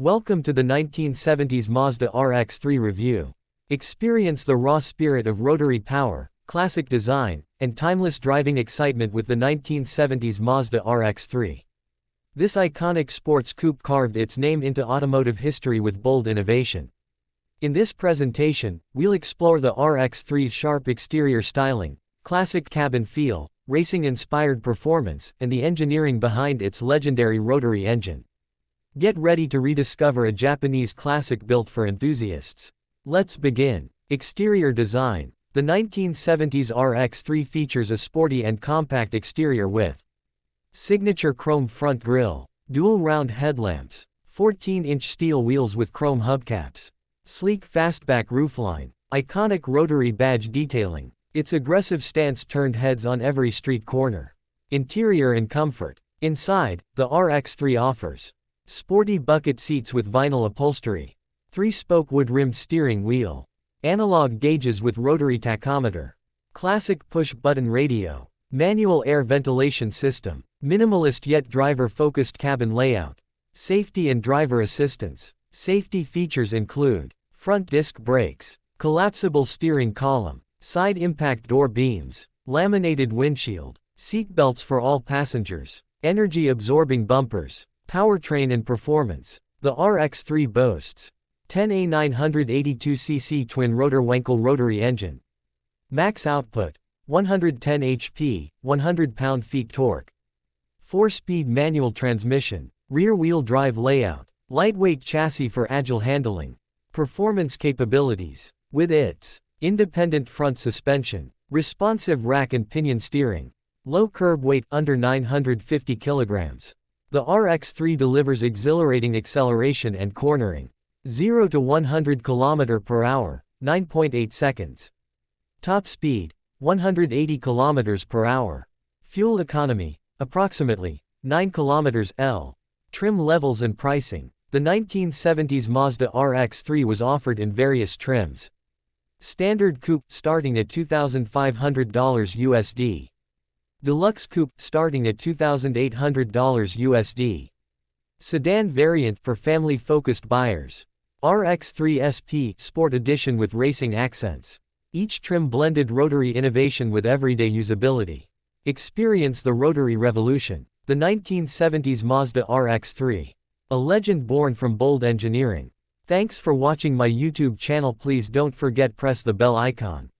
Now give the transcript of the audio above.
Welcome to the 1970s Mazda RX-3 review. Experience the raw spirit of rotary power, classic design, and timeless driving excitement with the 1970s Mazda RX-3. This iconic sports coupe carved its name into automotive history with bold innovation. In this presentation, we'll explore the RX-3's sharp exterior styling, classic cabin feel, racing-inspired performance, and the engineering behind its legendary rotary engine. Get ready to rediscover a Japanese classic built for enthusiasts. Let's begin. Exterior design. The 1970s RX-3 features a sporty and compact exterior with signature chrome front grille, dual round headlamps, 14-inch steel wheels with chrome hubcaps, sleek fastback roofline, iconic rotary badge detailing, its aggressive stance turned heads on every street corner. Interior and comfort. Inside, the RX-3 offers sporty bucket seats with vinyl upholstery, 3-spoke wood-rimmed steering wheel, analog gauges with rotary tachometer, classic push-button radio, manual air ventilation system, minimalist yet driver-focused cabin layout, safety and driver assistance. Safety features include front disc brakes, collapsible steering column, side impact door beams, laminated windshield, seat belts for all passengers, energy-absorbing bumpers. Powertrain and performance. The RX-3 boasts 10A 982cc twin-rotor Wankel rotary engine. Max output 110 HP, 100 pound-feet torque. 4-speed manual transmission, rear-wheel drive layout, lightweight chassis for agile handling. Performance capabilities. With its independent front suspension, responsive rack and pinion steering, low curb weight under 950 kilograms. The RX-3 delivers exhilarating acceleration and cornering. 0 to 100 km/h, 9.8 seconds. Top speed, 180 km/h. Fuel economy, approximately 9 km/l. Trim levels and pricing. The 1970s Mazda RX-3 was offered in various trims. Standard coupe, starting at $2,500 USD. Deluxe coupe, starting at $2,800 USD. Sedan variant for family-focused buyers. RX-3 SP Sport Edition with racing accents. Each trim blended rotary innovation with everyday usability. Experience the rotary revolution. The 1970s Mazda RX-3. A legend born from bold engineering. Thanks for watching my YouTube channel. Please don't forget press the bell icon.